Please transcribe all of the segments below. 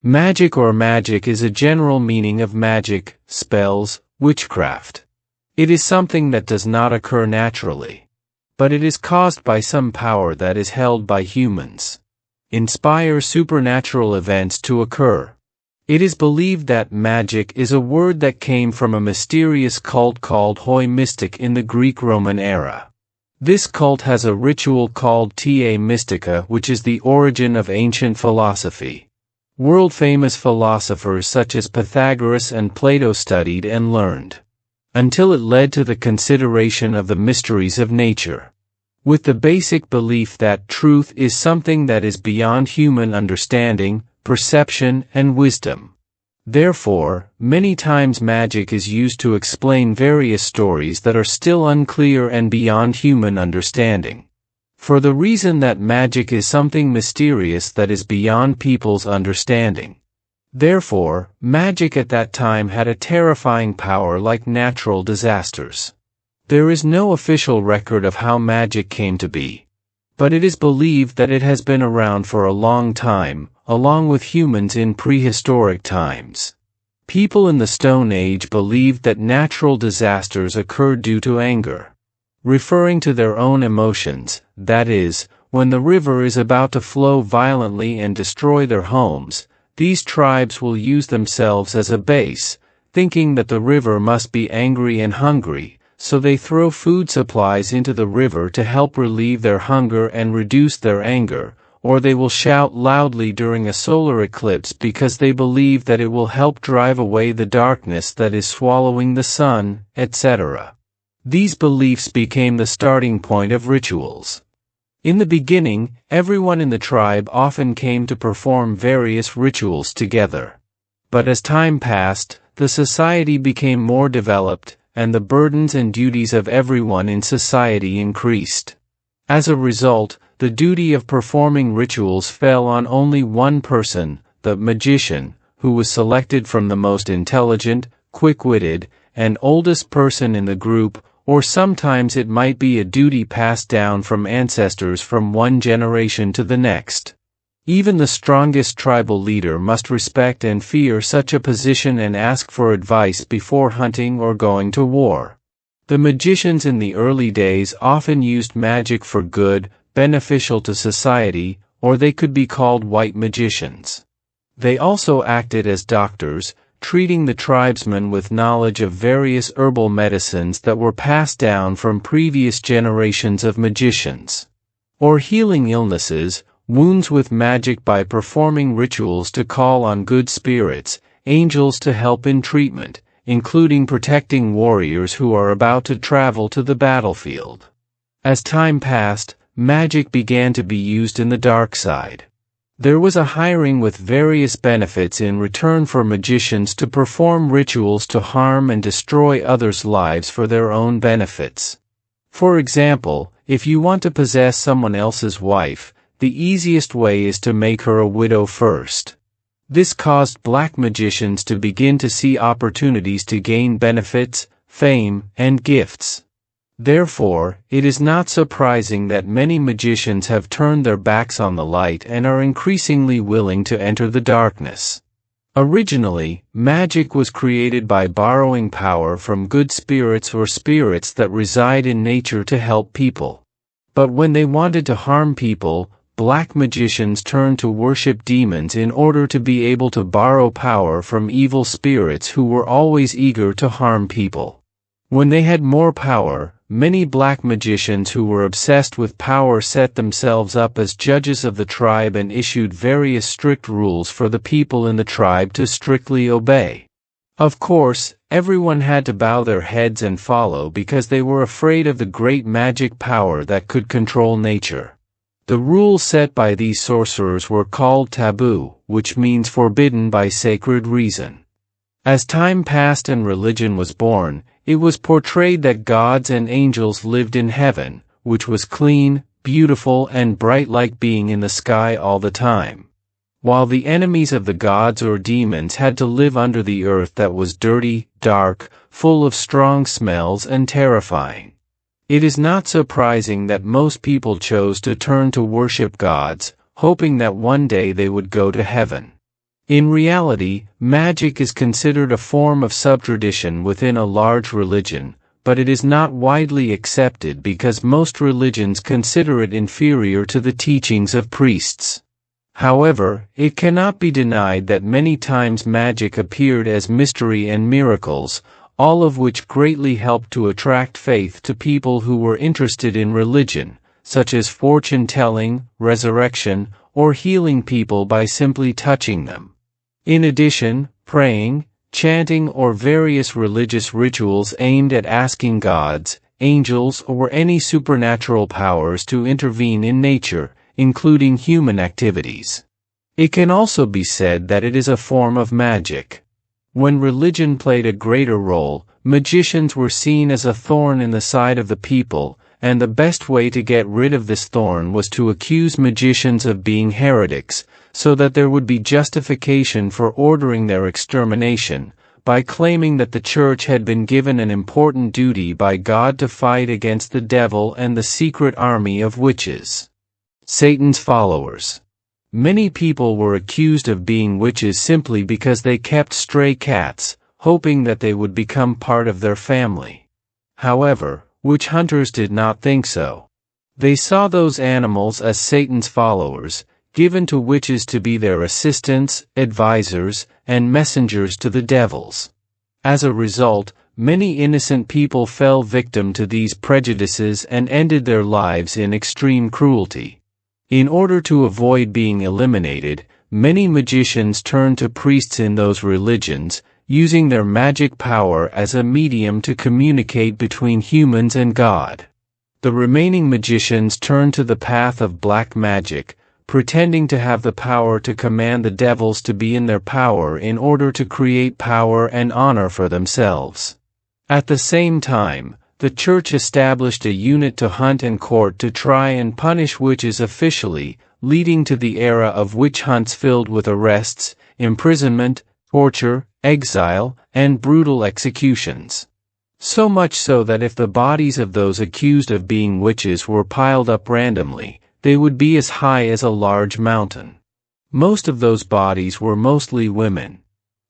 Magic is a general meaning of magic, spells, witchcraft. It is something that does not occur naturally, but it is caused by some power that is held by humans. Inspire supernatural events to occur. It is believed that magic is a word that came from a mysterious cult called Hoi Mystic in the Greek-Roman era. This cult has a ritual called Ta Mystica, which is the origin of ancient philosophy. World-famous philosophers such as Pythagoras and Plato studied and learned, until it led to the consideration of the mysteries of nature, with the basic belief that truth is something that is beyond human understanding, perception, and wisdom. Therefore, many times magic is used to explain various stories that are still unclear and beyond human understanding. For the reason that magic is something mysterious that is beyond people's understanding. Therefore, magic at that time had a terrifying power like natural disasters. There is no official record of how magic came to be, but it is believed that it has been around for a long time, along with humans in prehistoric times. People in the Stone Age believed that natural disasters occurred due to anger, referring to their own emotions, that is, when the river is about to flow violently and destroy their homes. These tribes will use themselves as a base, thinking that the river must be angry and hungry, so they throw food supplies into the river to help relieve their hunger and reduce their anger, or they will shout loudly during a solar eclipse because they believe that it will help drive away the darkness that is swallowing the sun, etc. These beliefs became the starting point of rituals. In the beginning, everyone in the tribe often came to perform various rituals together. But as time passed, the society became more developed, and the burdens and duties of everyone in society increased. As a result, the duty of performing rituals fell on only one person, the magician, who was selected from the most intelligent, quick-witted, and oldest person in the group, or sometimes it might be a duty passed down from ancestors from one generation to the next. Even the strongest tribal leader must respect and fear such a position and ask for advice before hunting or going to war. The magicians in the early days often used magic for good, beneficial to society, or they could be called white magicians. They also acted as doctors, treating the tribesmen with knowledge of various herbal medicines that were passed down from previous generations of magicians, or healing illnesses, wounds with magic by performing rituals to call on good spirits, angels to help in treatment, including protecting warriors who are about to travel to the battlefield. As time passed, magic began to be used in the dark side. There was a hiring with various benefits in return for magicians to perform rituals to harm and destroy others' lives for their own benefits. For example, if you want to possess someone else's wife, the easiest way is to make her a widow first. This caused black magicians to begin to see opportunities to gain benefits, fame, and gifts. Therefore, it is not surprising that many magicians have turned their backs on the light and are increasingly willing to enter the darkness. Originally, magic was created by borrowing power from good spirits or spirits that reside in nature to help people. But when they wanted to harm people, black magicians turned to worship demons in order to be able to borrow power from evil spirits who were always eager to harm people. When they had more power, many black magicians who were obsessed with power set themselves up as judges of the tribe and issued various strict rules for the people in the tribe to strictly obey. Of course, everyone had to bow their heads and follow because they were afraid of the great magic power that could control nature. The rules set by these sorcerers were called taboo, which means forbidden by sacred reason. As time passed and religion was born, it was portrayed that gods and angels lived in heaven, which was clean, beautiful, and bright like being in the sky all the time, while the enemies of the gods or demons had to live under the earth that was dirty, dark, full of strong smells and terrifying. It is not surprising that most people chose to turn to worship gods, hoping that one day they would go to heaven. In reality, magic is considered a form of subtradition within a large religion, but it is not widely accepted because most religions consider it inferior to the teachings of priests. However, it cannot be denied that many times magic appeared as mystery and miracles, all of which greatly helped to attract faith to people who were interested in religion, such as fortune-telling, resurrection, or healing people by simply touching them. In addition, praying, chanting, or various religious rituals aimed at asking gods, angels, or any supernatural powers to intervene in nature, including human activities. It can also be said that it is a form of magic. When religion played a greater role, magicians were seen as a thorn in the side of the people, and the best way to get rid of this thorn was to accuse magicians of being heretics, so that there would be justification for ordering their extermination, by claiming that the church had been given an important duty by God to fight against the devil and the secret army of witches. Satan's followers. Many people were accused of being witches simply because they kept stray cats, hoping that they would become part of their family. However, witch hunters did not think so. They saw those animals as Satan's followers, given to witches to be their assistants, advisors, and messengers to the devils. As a result, many innocent people fell victim to these prejudices and ended their lives in extreme cruelty. In order to avoid being eliminated, many magicians turned to priests in those religions, using their magic power as a medium to communicate between humans and God. The remaining magicians turned to the path of black magic, pretending to have the power to command the devils to be in their power in order to create power and honor for themselves. At the same time, the church established a unit to hunt and court to try and punish witches officially, leading to the era of witch hunts filled with arrests, imprisonment, torture, exile, and brutal executions. So much so that if the bodies of those accused of being witches were piled up randomly, they would be as high as a large mountain. Most of those bodies were mostly women.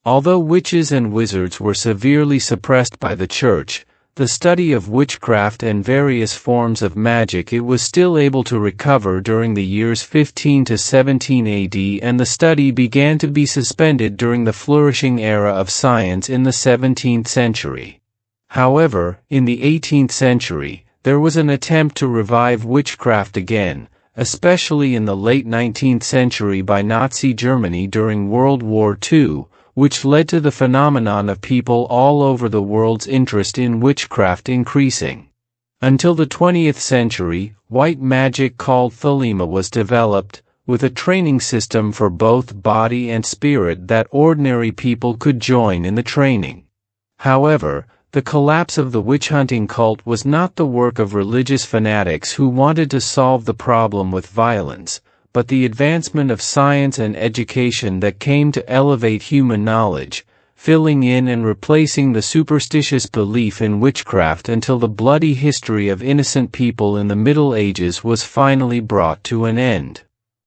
Although witches and wizards were severely suppressed by the church, the study of witchcraft and various forms of magic it was still able to recover during the years 15 to 17 AD, and the study began to be suspended during the flourishing era of science in the 17th century. However, in the 18th century, there was an attempt to revive witchcraft again, especially in the late 19th century by Nazi Germany during World War II, which led to the phenomenon of people all over the world's interest in witchcraft increasing. Until the 20th century, white magic called thelema was developed, with a training system for both body and spirit that ordinary people could join in the training. However, the collapse of the witch-hunting cult was not the work of religious fanatics who wanted to solve the problem with violence, but the advancement of science and education that came to elevate human knowledge, filling in and replacing the superstitious belief in witchcraft until the bloody history of innocent people in the Middle Ages was finally brought to an end.